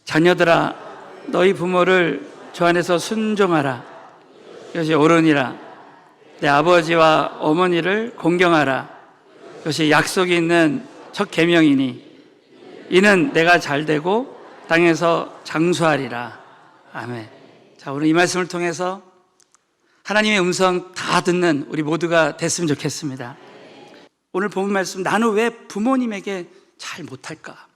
자녀들아 너희 부모를 주 안에서 순종하라. 이것이 옳으니라. 내 아버지와 어머니를 공경하라. 이것이 약속이 있는 첫 계명이니 이는 내가 잘되고 땅에서 장수하리라. 아멘. 자, 오늘 이 말씀을 통해서 하나님의 음성 다 듣는 우리 모두가 됐으면 좋겠습니다. 오늘 본문 말씀, 나는 왜 부모님에게 잘 못할까?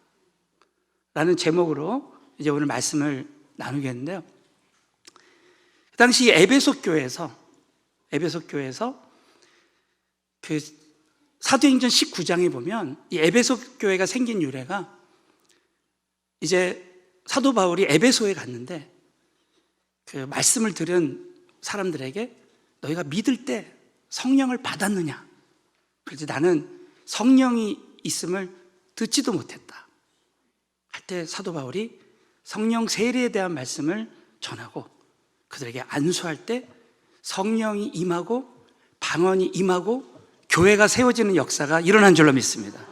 라는 제목으로 이제 오늘 말씀을 나누겠는데요. 그 당시 에베소 교회에서 그 사도행전 19장에 보면 이 에베소 교회가 생긴 유래가 이제 사도 바울이 에베소에 갔는데 그 말씀을 들은 사람들에게 너희가 믿을 때 성령을 받았느냐? 그래서 나는 성령이 있음을 듣지도 못했다 할 때 사도 바울이 성령 세례에 대한 말씀을 전하고 그들에게 안수할 때 성령이 임하고 방언이 임하고 교회가 세워지는 역사가 일어난 줄로 믿습니다.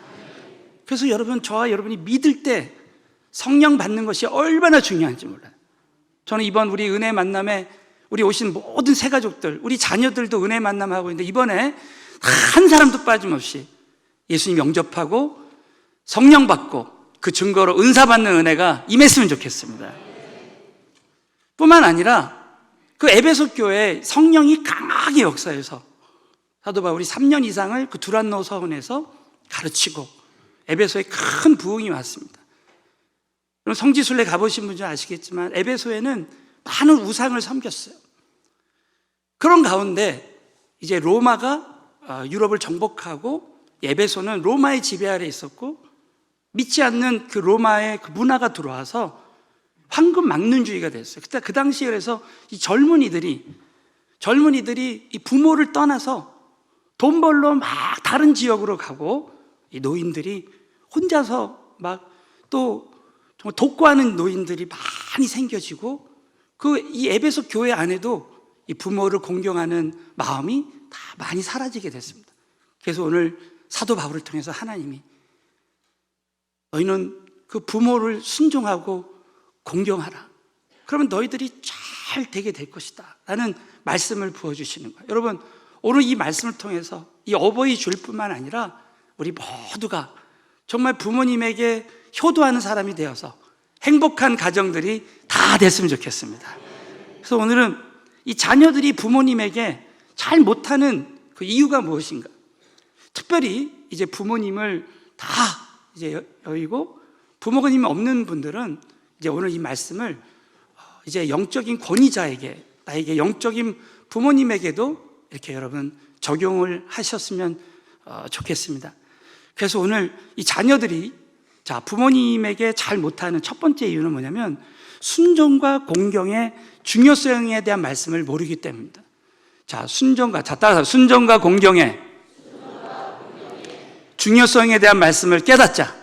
그래서 여러분, 저와 여러분이 믿을 때 성령 받는 것이 얼마나 중요한지 몰라요. 저는 이번 우리 은혜 만남에 우리 오신 모든 새가족들, 우리 자녀들도 은혜 만남하고 있는데 이번에 한 사람도 빠짐없이 예수님 영접하고 성령 받고 그 증거로 은사 받는 은혜가 임했으면 좋겠습니다. 뿐만 아니라 그 에베소 교회에 성령이 강하게 역사해서 사도 바울이 3년 이상을 그 두란노 서원에서 가르치고 에베소에 큰 부흥이 왔습니다. 여러분, 성지순례 가보신 분들 아시겠지만 에베소에는 많은 우상을 섬겼어요. 그런 가운데 이제 로마가 유럽을 정복하고 에베소는 로마의 지배 아래 있었고 믿지 않는 그 로마의 그 문화가 들어와서 황금 막론주의가 됐어요. 그때 그 당시에 그래서 이 젊은이들이 이 부모를 떠나서 돈 벌러 막 다른 지역으로 가고 이 노인들이 혼자서 막 또 정말 독고하는 노인들이 많이 생겨지고 이 에베소 교회 안에도 이 부모를 공경하는 마음이 다 많이 사라지게 됐습니다. 그래서 오늘 사도 바울을 통해서 하나님이 너희는 그 부모를 순종하고 공경하라. 그러면 너희들이 잘 되게 될 것이다 라는 말씀을 부어주시는 거예요. 여러분, 오늘 이 말씀을 통해서 이 어버이 줄뿐만 아니라 우리 모두가 정말 부모님에게 효도하는 사람이 되어서 행복한 가정들이 다 됐으면 좋겠습니다. 그래서 오늘은 이 자녀들이 부모님에게 잘 못하는 그 이유가 무엇인가? 특별히 이제 부모님을 다 이제 여의고 부모님이 없는 분들은 이제 오늘 이 말씀을 이제 영적인 권위자에게, 나에게 영적인 부모님에게도 이렇게 여러분 적용을 하셨으면 좋겠습니다. 그래서 오늘 이 자녀들이 부모님에게 잘 못하는 첫 번째 이유는 뭐냐면 순종과 공경의 중요성에 대한 말씀을 모르기 때문입니다. 따라서 순종과 공경의 중요성에 대한 말씀을 깨닫자.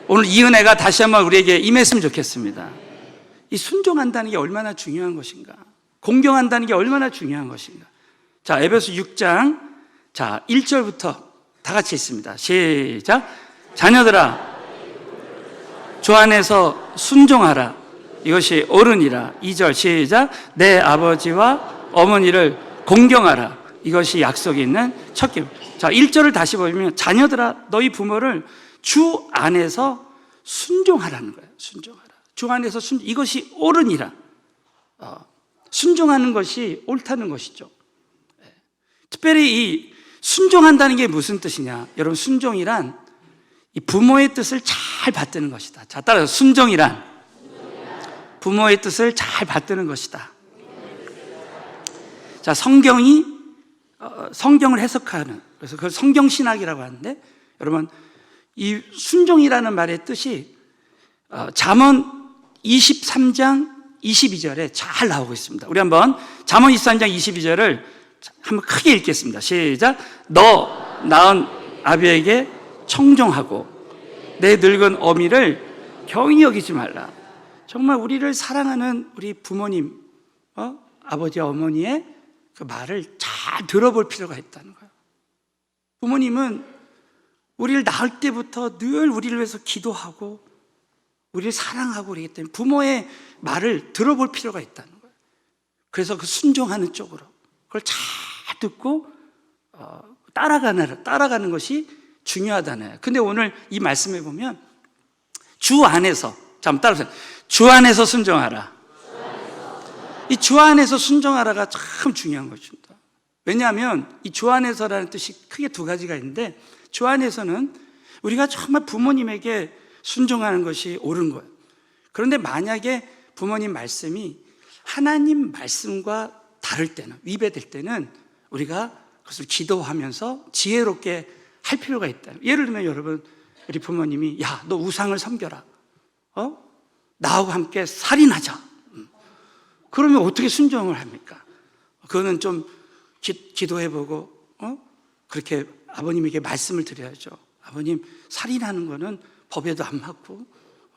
오늘 이 은혜가 다시 한번 우리에게 임했으면 좋겠습니다. 이 순종한다는 게 얼마나 중요한 것인가, 공경한다는 게 얼마나 중요한 것인가. 에베소 6장 1절부터 다 같이 있습니다. 시작. 자녀들아 주 안에서 순종하라. 이것이 옳으니라. 2절 시작. 내 아버지와 어머니를 공경하라. 이것이 약속이 있는 첫 계명. 1절을 다시 보면 자녀들아 너희 부모를 주 안에서 순종하라는 거예요. 순종하라. 주 안에서 이것이 옳으니라. 순종하는 것이 옳다는 것이죠. 특별히 이 순종한다는 게 무슨 뜻이냐? 여러분, 순종이란 이 부모의 뜻을 잘 받드는 것이다. 따라서 순종이란 부모의 뜻을 잘 받드는 것이다. 성경을 해석하는, 그래서 그걸 성경신학이라고 하는데, 여러분, 이 순종이라는 말의 뜻이 잠언 23장 22절에 잘 나오고 있습니다. 우리 한번 잠언 23장 22절을 한번 크게 읽겠습니다. 시작. 너 낳은 아비에게 청종하고 내 늙은 어미를 경히 여기지 말라. 정말 우리를 사랑하는 우리 부모님, 아버지와 어머니의 그 말을 잘 들어볼 필요가 있다는 거예요. 부모님은 우리를 낳을 때부터 늘 우리를 위해서 기도하고 우리를 사랑하고 그러기 때문에 부모의 말을 들어볼 필요가 있다는 거예요. 그래서 그 순종하는 쪽으로 그걸 잘 듣고 따라가는 것이 중요하다는. 근데 오늘 이 말씀에 보면 주 안에서, 자, 한번 따라하세요. 주 안에서 순종하라. 이 주 안에서 순종하라가 참 중요한 것입니다. 왜냐하면 이 주 안에서라는 뜻이 크게 두 가지가 있는데, 주 안에서는 우리가 정말 부모님에게 순종하는 것이 옳은 거예요. 그런데 만약에 부모님 말씀이 하나님 말씀과 다를 때는, 위배될 때는 우리가 그것을 기도하면서 지혜롭게 할 필요가 있다. 예를 들면 여러분, 우리 부모님이 야, 너 우상을 섬겨라. 나하고 함께 살인하자. 그러면 어떻게 순종을 합니까? 그거는 좀 기도해보고 그렇게 아버님에게 말씀을 드려야죠. 아버님, 살인하는 거는 법에도 안 맞고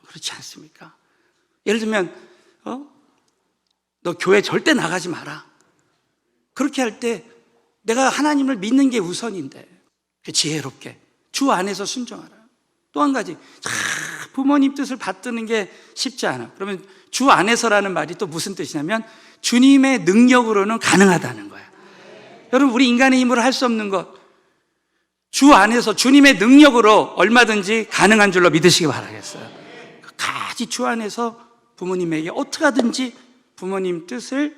그렇지 않습니까? 예를 들면 너 교회 절대 나가지 마라. 그렇게 할 때 내가 하나님을 믿는 게 우선인데 지혜롭게 주 안에서 순종하라. 또 한 가지, 부모님 뜻을 받드는 게 쉽지 않아. 그러면 주 안에서라는 말이 또 무슨 뜻이냐면 주님의 능력으로는 가능하다는 거야. 여러분, 우리 인간의 힘으로 할 수 없는 것, 주 안에서 주님의 능력으로 얼마든지 가능한 줄로 믿으시기 바라겠어요. 같이 주 안에서 부모님에게 어떻게 하든지 부모님 뜻을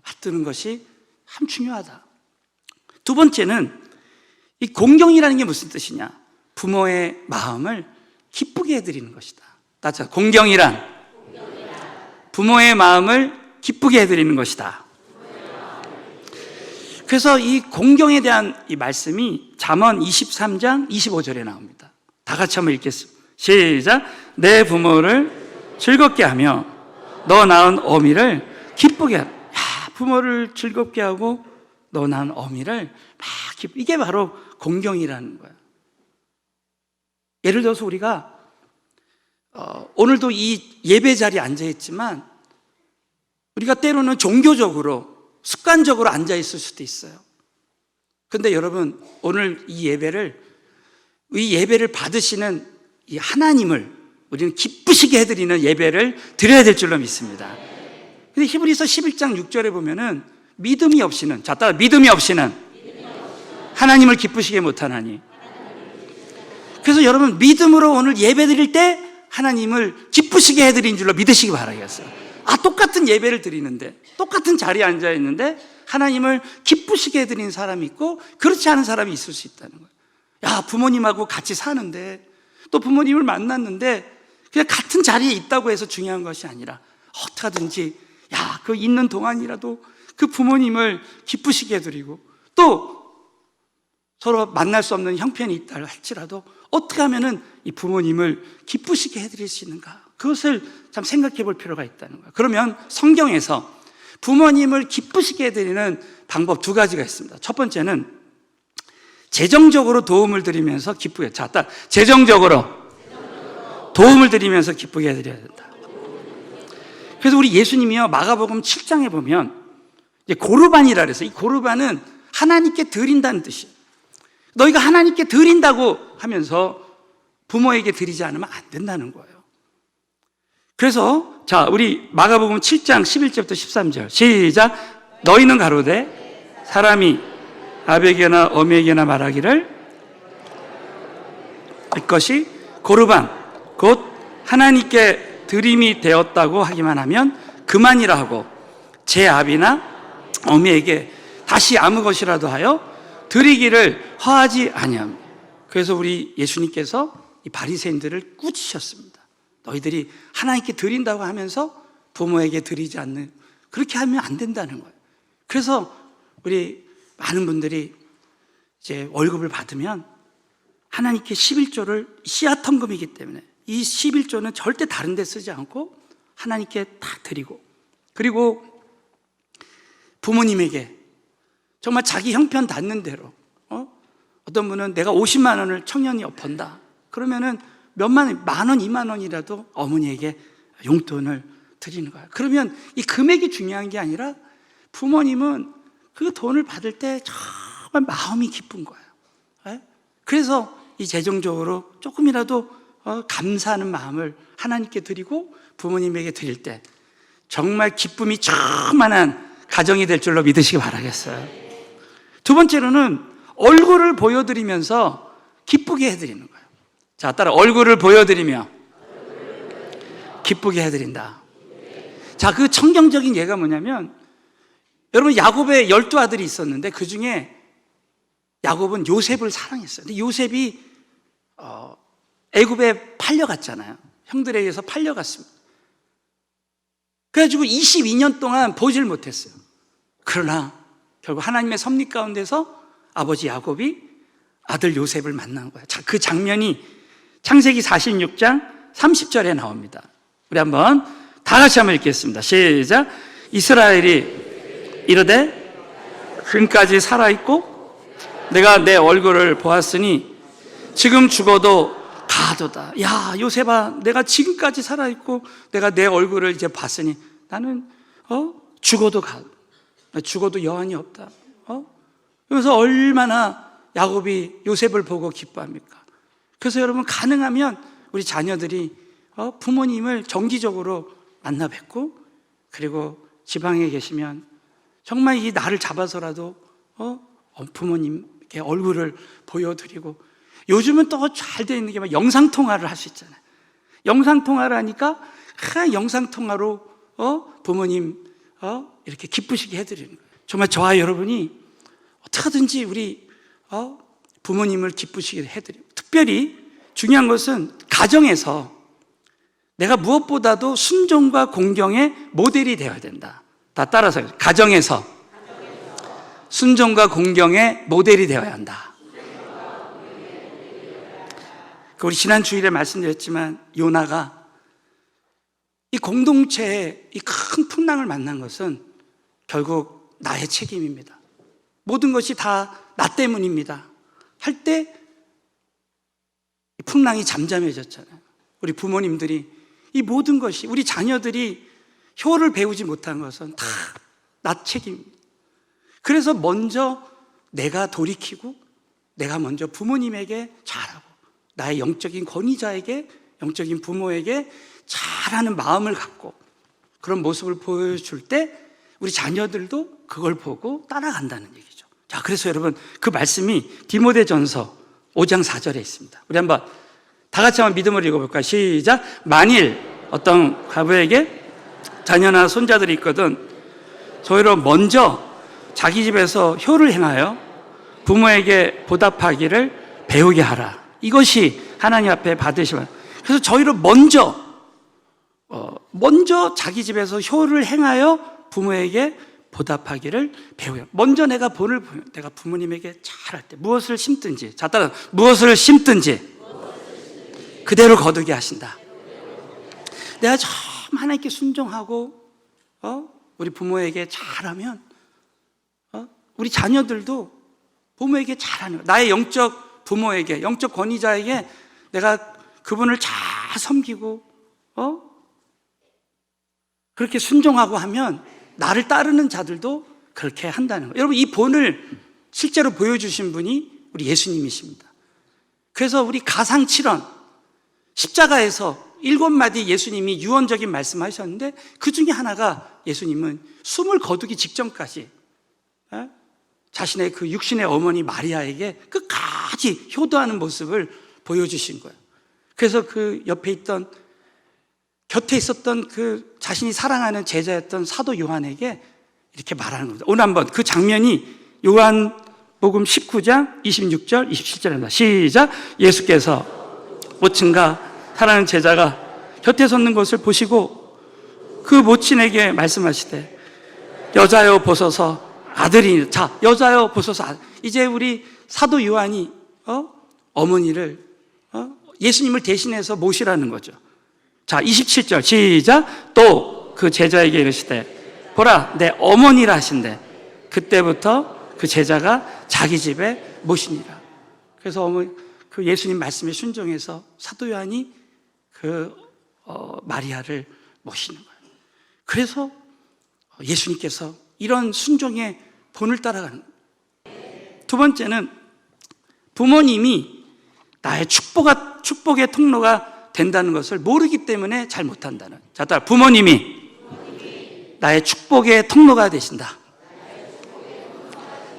받드는 것이 참 중요하다. 두 번째는 이 공경이라는 게 무슨 뜻이냐? 부모의 마음을 기쁘게 해드리는 것이다. 따져, 공경이란 부모의 마음을 기쁘게 해드리는 것이다. 그래서 이 공경에 대한 이 말씀이 잠언 23장 25절에 나옵니다. 다 같이 한번 읽겠습니다. 시작. 내 부모를 즐겁게 하며 너 낳은 어미를 기쁘게 하라. 부모를 즐겁게 하고 너 낳은 어미를 막 기쁘게. 이게 바로 공경이라는 거야. 예를 들어서 우리가 오늘도 이 예배 자리에 앉아있지만 우리가 때로는 종교적으로 습관적으로 앉아있을 수도 있어요. 그런데 여러분, 오늘 이 예배를 받으시는 이 하나님을 우리는 기쁘시게 해드리는 예배를 드려야 될 줄로 믿습니다. 근데 히브리서 11장 6절에 보면은 믿음이 없이는, 자, 따라, 믿음이 없이는 하나님을 기쁘시게 못하나니. 그래서 여러분, 믿음으로 오늘 예배 드릴 때 하나님을 기쁘시게 해드린 줄로 믿으시기 바라겠어요. 똑같은 예배를 드리는데, 똑같은 자리에 앉아 있는데 하나님을 기쁘시게 해드리는 사람이 있고 그렇지 않은 사람이 있을 수 있다는 거예요. 야, 부모님하고 같이 사는데, 또 부모님을 만났는데 그냥 같은 자리에 있다고 해서 중요한 것이 아니라 어떻게 하든지 그 있는 동안이라도 그 부모님을 기쁘시게 해드리고, 또 서로 만날 수 없는 형편이 있다 할지라도 어떻게 하면은 이 부모님을 기쁘시게 해드릴 수 있는가, 그것을 참 생각해 볼 필요가 있다는 거예요. 그러면 성경에서 부모님을 기쁘시게 해드리는 방법 두 가지가 있습니다. 첫 번째는 재정적으로 도움을 드리면서 기쁘게, 자, 재정적으로 도움을 드리면서 기쁘게 해드려야 된다. 그래서 우리 예수님이요, 마가복음 7장에 보면 이제 고르반이라 그래서, 이 고르반은 하나님께 드린다는 뜻이에요. 너희가 하나님께 드린다고 하면서 부모에게 드리지 않으면 안 된다는 거예요. 그래서 자, 우리 마가복음 7장 11절부터 13절 시작. 너희는 가로되 사람이 아버지에게나 어미에게나 말하기를 이것이 고르반 곧 하나님께 드림이 되었다고 하기만 하면 그만이라 하고 제 아비나 어미에게 다시 아무 것이라도 하여 드리기를 허하지 아니함. 그래서 우리 예수님께서 이 바리새인들을 꾸짖으셨습니다. 너희들이 하나님께 드린다고 하면서 부모에게 드리지 않는, 그렇게 하면 안 된다는 거예요. 그래서 우리 많은 분들이 이제 월급을 받으면 하나님께 11조를 씨앗헌금이기 때문에 이 11조는 절대 다른 데 쓰지 않고 하나님께 다 드리고, 그리고 부모님에게 정말 자기 형편 닿는 대로, 어떤 분은 내가 50만 원을 청년이 번다 그러면은 만 원, 2만 원이라도 어머니에게 용돈을 드리는 거야. 그러면 이 금액이 중요한 게 아니라 부모님은 그 돈을 받을 때 정말 마음이 기쁜 거예요. 그래서 이 재정적으로 조금이라도 감사하는 마음을 하나님께 드리고 부모님에게 드릴 때 정말 기쁨이 충만한 가정이 될 줄로 믿으시기 바라겠어요. 두 번째로는 얼굴을 보여드리면서 기쁘게 해드리는 거예요. 자, 따라 얼굴을 보여드리며 기쁘게 해드린다. 자, 그 청경적인 예가 뭐냐면, 여러분 야곱의 12아들이 있었는데 그 중에 야곱은 요셉을 사랑했어요. 근데 요셉이 애굽에 팔려갔잖아요. 형들에 의해서 팔려갔습니다. 그래가지고 22년 동안 보질 못했어요. 그러나 결국 하나님의 섭리 가운데서 아버지 야곱이 아들 요셉을 만난 거예요. 자, 그 장면이 창세기 46장 30절에 나옵니다. 우리 한번 다 같이 한번 읽겠습니다. 시작. 이스라엘이 이르되 지금까지 살아있고 내가 내 얼굴을 보았으니 지금 죽어도 가도다. 야, 요셉아, 내가 지금까지 살아있고 내가 내 얼굴을 이제 봤으니 나는 죽어도 죽어도 여한이 없다. 그래서 얼마나 야곱이 요셉을 보고 기뻐합니까? 그래서 여러분, 가능하면 우리 자녀들이 부모님을 정기적으로 만나 뵙고, 그리고 지방에 계시면 정말 이 날을 잡아서라도 부모님께 얼굴을 보여드리고, 요즘은 또 잘 돼 있는 게 막 영상통화를 할 수 있잖아요. 영상통화를 하니까 영상통화로 부모님 이렇게 기쁘시게 해드리는 거예요. 정말 저와 여러분이 어떻게든지 우리 부모님을 기쁘시게 해드리고, 특별히 중요한 것은 가정에서 내가 무엇보다도 순종과 공경의 모델이 되어야 된다. 다 따라서 가정에서 순종과 공경의 모델이 되어야 한다. 우리 지난 주일에 말씀드렸지만 요나가 이 공동체의 이 큰 풍랑을 만난 것은 결국 나의 책임입니다. 모든 것이 다 나 때문입니다 할 때 풍랑이 잠잠해졌잖아요. 우리 부모님들이 이 모든 것이, 우리 자녀들이 효를 배우지 못한 것은 다 나 책임입니다. 그래서 먼저 내가 돌이키고 내가 먼저 부모님에게 잘하고 나의 영적인 권위자에게, 영적인 부모에게 잘하는 마음을 갖고 그런 모습을 보여줄 때 우리 자녀들도 그걸 보고 따라간다는 얘기죠. 자, 그래서 여러분, 그 말씀이 디모데전서 5장 4절에 있습니다. 우리 한번 다 같이 한번 믿음으로 읽어볼까요? 시작. 만일 어떤 과부에게 자녀나 손자들이 있거든 저희로 먼저 자기 집에서 효를 행하여 부모에게 보답하기를 배우게 하라. 이것이 하나님 앞에 받으시면, 그래서 저희로 먼저 자기 집에서 효를 행하여 부모에게 보답하기를 배워요. 먼저 내가 본을 보면 내가 부모님에게 잘할 때 무엇을 심든지, 자, 따라 무엇을 심든지 그대로 거두게 하신다. 내가 참 하나님께 순종하고 우리 부모에게 잘하면 우리 자녀들도 부모에게 잘하는 거예요. 나의 영적 부모에게, 영적 권위자에게 내가 그분을 잘 섬기고 그렇게 순종하고 하면 나를 따르는 자들도 그렇게 한다는 거예요. 여러분, 이 본을 실제로 보여주신 분이 우리 예수님이십니다. 그래서 우리 가상칠언 십자가에서 7마디 예수님이 유언적인 말씀하셨는데 그 중에 하나가, 예수님은 숨을 거두기 직전까지 자신의 그 육신의 어머니 마리아에게 끝까지 효도하는 모습을 보여주신 거예요. 그래서 그 옆에 있던, 곁에 있었던 그 자신이 사랑하는 제자였던 사도 요한에게 이렇게 말하는 겁니다. 오늘 한번 그 장면이 요한복음 19장 26절 27절입니다. 시작. 예수께서 5층가 사랑하는 제자가 곁에 섰는 것을 보시고 그 모친에게 말씀하시되 여자여 보소서 아들이. 자, 여자여 보소서. 이제 우리 사도 요한이 어머니를 예수님을 대신해서 모시라는 거죠. 자, 27절 시작. 또 그 제자에게 이르시되 보라 내 어머니라 하신대 그때부터 그 제자가 자기 집에 모시니라. 그래서 그 예수님 말씀에 순종해서 사도 요한이 그 마리아를 모시는 거예요. 그래서 예수님께서 이런 순종의 본을 따라가는 거예요. 두 번째는 부모님이 나의 축복의 통로가 된다는 것을 모르기 때문에 잘 못한다는. 자, 따라 부모님이 나의 축복의 통로가 되신다.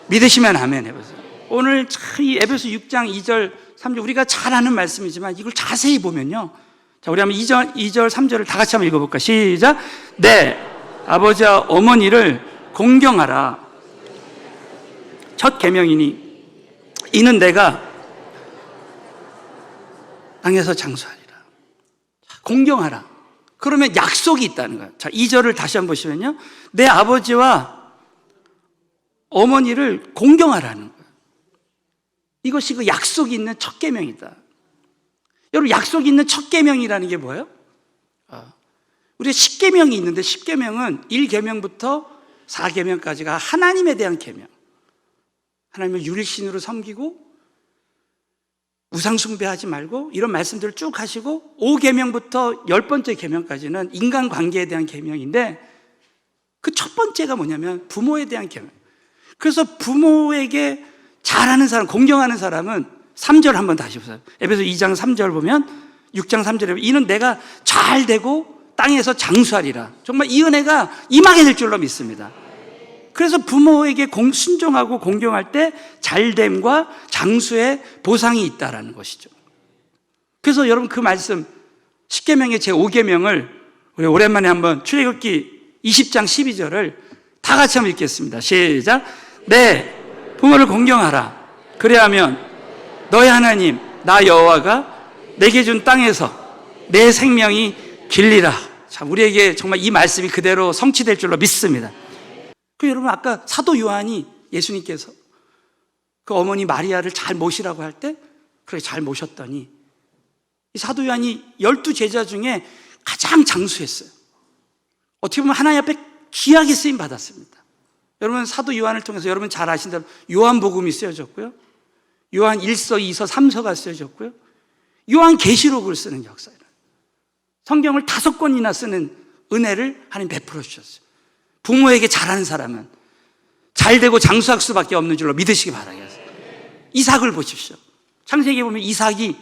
믿으시면 아멘 해보세요. 오늘 이 에베소 6장 2절 3절 우리가 잘 아는 말씀이지만 이걸 자세히 보면요, 자, 우리 한번 2절 3절을 다 같이 한번 읽어볼까? 시작. 내 아버지와 어머니를 공경하라. 첫 계명이니 이는 내가 땅에서 장수하리라. 공경하라. 그러면 약속이 있다는 거예요. 자, 2절을 다시 한번 보시면요, 내 아버지와 어머니를 공경하라는 거예요. 이것이 그 약속이 있는 첫 계명이다. 여러분, 약속이 있는 첫 계명이라는 게 뭐예요? 우리가 10계명이 있는데 10계명은 1계명부터 4계명까지가 하나님에 대한 계명. 하나님을 유일신으로 섬기고 우상 숭배하지 말고 이런 말씀들을 쭉 하시고 5계명부터 10번째 계명까지는 인간관계에 대한 계명인데 그 첫 번째가 뭐냐면 부모에 대한 계명. 그래서 부모에게 잘하는 사람, 공경하는 사람은 3절 한번 다시 보세요. 에베소 2장 3절 보면 6장 3절에 보면 이는 내가 잘 되고 땅에서 장수하리라. 정말 이 은혜가 임하게 될 줄로 믿습니다. 그래서 부모에게 순종하고 공경할 때 잘됨과 장수의 보상이 있다라는 것이죠. 그래서 여러분 그 말씀 10계명의 제5계명을 우리 오랜만에 한번 출애굽기 20장 12절을 다 같이 한번 읽겠습니다. 시작. 내 부모를 공경하라. 그래야면 너의 하나님 나 여호와가 내게 준 땅에서 내 생명이 길리라. 자, 우리에게 정말 이 말씀이 그대로 성취될 줄로 믿습니다. 그 여러분 아까 사도 요한이 예수님께서 그 어머니 마리아를 잘 모시라고 할 때 그렇게 잘 모셨더니 이 사도 요한이 12제자 중에 가장 장수했어요. 어떻게 보면 하나님 앞에 귀하게 쓰임 받았습니다. 여러분 사도 요한을 통해서 여러분 잘 아신 대로 요한복음이 쓰여졌고요, 요한 1서, 2서, 3서가 쓰여졌고요, 요한 계시록을 쓰는 역사예요. 성경을 5권이나 쓰는 은혜를 하나님 베풀어 주셨어요. 부모에게 잘하는 사람은 잘되고 장수할 수밖에 없는 줄로 믿으시기 바라겠어요. 이삭을 보십시오. 창세기에 보면 이삭이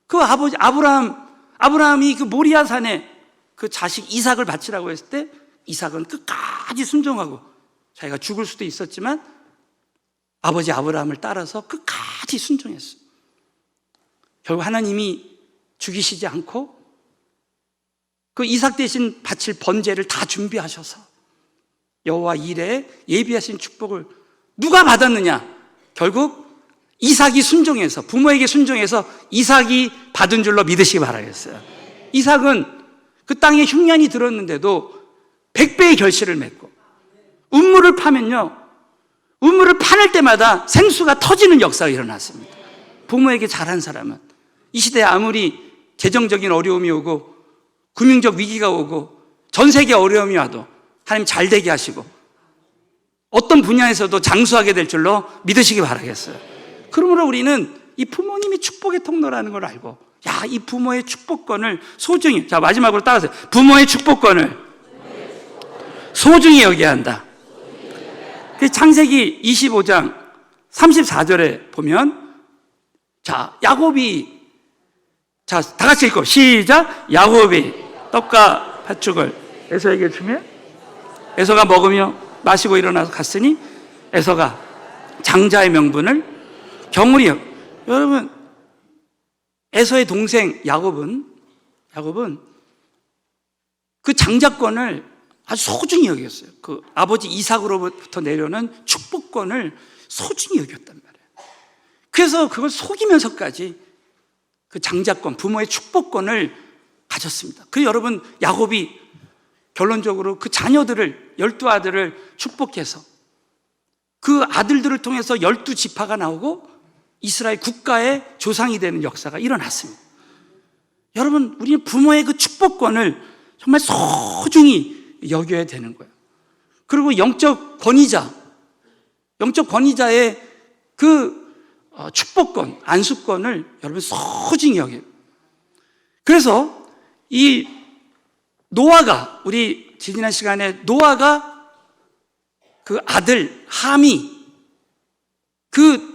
그 아버지 아브라함이 그 모리아산에 그 자식 이삭을 바치라고 했을 때 이삭은 끝까지 순종하고 자기가 죽을 수도 있었지만 아버지 아브라함을 따라서 끝까지 순종했어요. 결국 하나님이 죽이시지 않고 그 이삭 대신 바칠 번제를 다 준비하셔서 여호와 이레에 예비하신 축복을 누가 받았느냐? 결국 이삭이 순종해서, 부모에게 순종해서 이삭이 받은 줄로 믿으시기 바라겠어요. 이삭은 그 땅에 흉년이 들었는데도 100배의 결실을 맺고, 우물을 파면요, 우물을 파낼 때마다 생수가 터지는 역사가 일어났습니다. 부모에게 잘한 사람은 이 시대에 아무리 재정적인 어려움이 오고 금융적 위기가 오고 전 세계 어려움이 와도 하나님 잘 되게 하시고 어떤 분야에서도 장수하게 될 줄로 믿으시기 바라겠어요. 그러므로 우리는 이 부모님이 축복의 통로라는 걸 알고, 야, 이 부모의 축복권을 소중히, 자, 마지막으로 따라서 부모의 축복권을 소중히 여겨야 한다. 창세기 25장 34절에 보면, 자, 야곱이, 자, 다 같이 읽고 시작. 야곱이 떡과 팥죽을 에서에게 주며 에서가 먹으며 마시고 일어나서 갔으니 에서가 장자의 명분을 경홀히 여겨. 여러분, 에서의 동생 야곱은 그 장자권을 아주 소중히 여겼어요. 그 아버지 이삭으로부터 내려오는 축복권을 소중히 여겼단 말이에요. 그래서 그걸 속이면서까지 그 장자권, 부모의 축복권을 가졌습니다. 그 여러분, 야곱이 결론적으로 그 자녀들을, 12아들을 축복해서 그 아들들을 통해서 12지파가 나오고 이스라엘 국가의 조상이 되는 역사가 일어났습니다. 여러분, 우리는 부모의 그 축복권을 정말 소중히 여겨야 되는 거예요. 그리고 영적 권위자의 그 축복권, 안수권을 여러분 소중히 여겨요. 그래서 이 노아가, 우리 지난 시간에 노아가 그 아들 함이, 그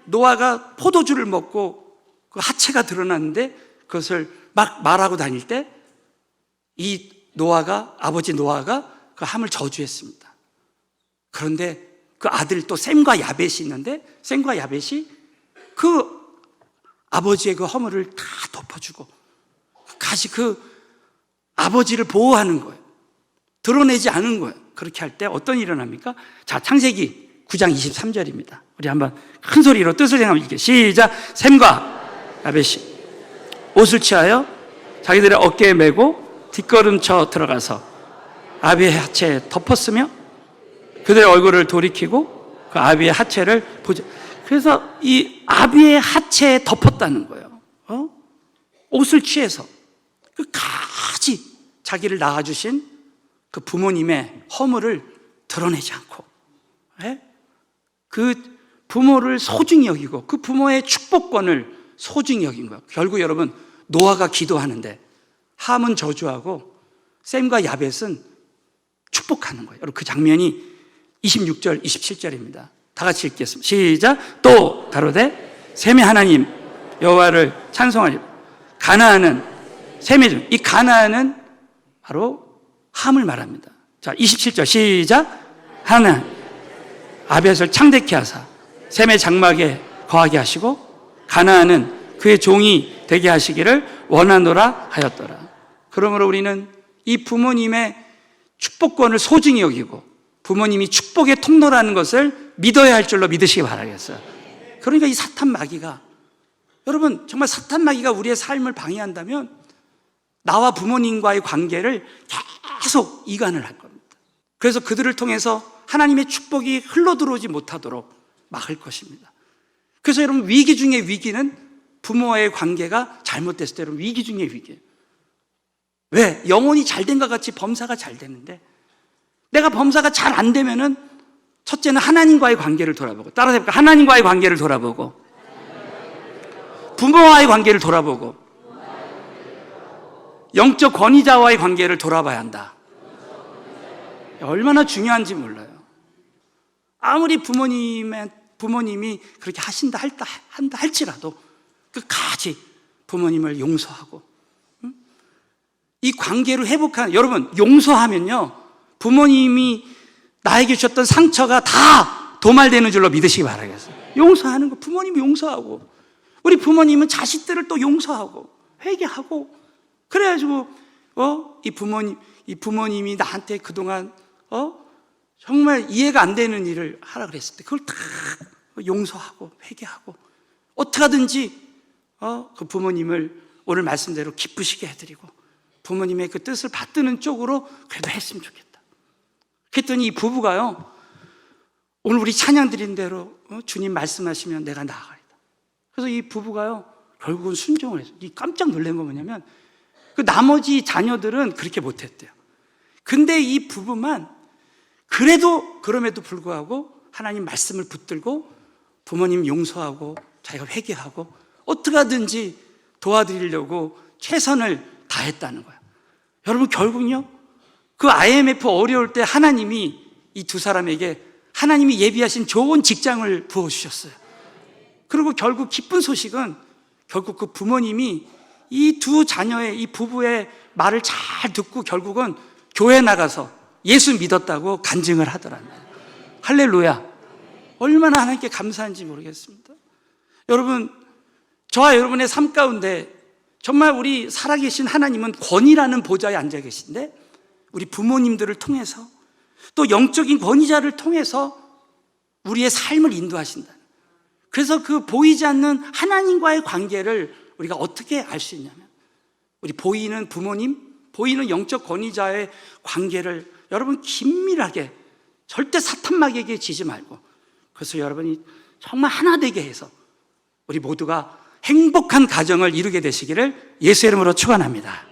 노아가 포도주를 먹고 그 하체가 드러났는데 그것을 막 말하고 다닐 때 이 노아가, 아버지 노아가 그 함을 저주했습니다. 그런데 그 아들 또 셈과 야벳이 있는데 셈과 야벳이 그 아버지의 그 허물을 다 덮어주고 다시 그 아버지를 보호하는 거예요. 드러내지 않은 거예요. 그렇게 할 때 어떤 일이 일어납니까? 자, 창세기 9장 23절입니다. 우리 한번 큰 소리로 뜻을 생각하면 이렇게 시작. 셈과 야벳이 옷을 취하여 자기들의 어깨에 메고 뒷걸음쳐 들어가서 아비의 하체에 덮었으며 그들의 얼굴을 돌이키고 그 아비의 하체를 보죠. 그래서 이 아비의 하체에 덮었다는 거예요. 옷을 취해서 끝까지 자기를 낳아주신 그 부모님의 허물을 드러내지 않고 그 부모를 소중히 여기고 그 부모의 축복권을 소중히 여긴 거예요. 결국 여러분 노아가 기도하는데 함은 저주하고 셈과 야벳은 축복하는 거예요. 여러분 그 장면이 26절, 27절입니다. 다 같이 읽겠습니다. 시작. 또 가로되 셈의 하나님 여호와를 찬송하리. 가나안은 셈의 종. 이 가나안은 바로 함을 말합니다. 자, 27절 시작. 하나님 아벳을 창대케 하사 셈의 장막에 거하게 하시고 가나안은 그의 종이 되게 하시기를 원하노라 하였더라. 그러므로 우리는 이 부모님의 축복권을 소중히 여기고 부모님이 축복의 통로라는 것을 믿어야 할 줄로 믿으시기 바라겠어요. 그러니까 이 사탄 마귀가, 여러분 정말 사탄 마귀가 우리의 삶을 방해한다면 나와 부모님과의 관계를 계속 이간을 할 겁니다. 그래서 그들을 통해서 하나님의 축복이 흘러들어오지 못하도록 막을 것입니다. 그래서 여러분 위기 중의 위기는 부모와의 관계가 잘못됐을 때 여러분 위기 중의 위기예요. 왜? 영혼이 잘된 것 같이 범사가 잘 되는데 내가 범사가 잘 안 되면은 첫째는 하나님과의 관계를 돌아보고, 따라서 해볼까? 하나님과의 관계를 돌아보고 부모와의 관계를 돌아보고 영적 권위자와의 관계를 돌아봐야 한다. 얼마나 중요한지 몰라요. 아무리 부모님이 그렇게 한다 할지라도 끝까지 부모님을 용서하고 이 관계를 회복하는, 여러분 용서하면요 부모님이 나에게 주셨던 상처가 다 도말되는 줄로 믿으시기 바라겠어요. 용서하는 거, 부모님이 용서하고 우리 부모님은 자식들을 또 용서하고 회개하고 그래가지고 이 부모님이 나한테 그동안 정말 이해가 안 되는 일을 하라 그랬을 때 그걸 다 용서하고 회개하고 어떻게 하든지 그 부모님을 오늘 말씀대로 기쁘시게 해드리고 부모님의 그 뜻을 받드는 쪽으로 그래도 했으면 좋겠다. 그랬더니 이 부부가요 오늘 우리 찬양 드린 대로 주님 말씀하시면 내가 나아가리다. 그래서 이 부부가요 결국은 순종을 해서 깜짝 놀란 거 뭐냐면 그 나머지 자녀들은 그렇게 못했대요. 근데 이 부부만 그럼에도 불구하고 하나님 말씀을 붙들고 부모님 용서하고 자기가 회개하고 어떻게 하든지 도와드리려고 최선을 다했다는 거야. 여러분 결국은요 그 IMF 어려울 때 하나님이 이 두 사람에게 하나님이 예비하신 좋은 직장을 부어주셨어요. 그리고 결국 기쁜 소식은 결국 그 부모님이 이 두 자녀의 이 부부의 말을 잘 듣고 결국은 교회 나가서 예수 믿었다고 간증을 하더라고요. 할렐루야. 얼마나 하나님께 감사한지 모르겠습니다. 여러분 저와 여러분의 삶 가운데 정말 우리 살아계신 하나님은 권위라는 보좌에 앉아 계신데 우리 부모님들을 통해서 또 영적인 권위자를 통해서 우리의 삶을 인도하신다. 그래서 그 보이지 않는 하나님과의 관계를 우리가 어떻게 알 수 있냐면 우리 보이는 부모님, 보이는 영적 권위자의 관계를 여러분 긴밀하게 절대 사탄 마귀에게 지지 말고 그래서 여러분이 정말 하나 되게 해서 우리 모두가 행복한 가정을 이루게 되시기를 예수의 이름으로 축원합니다.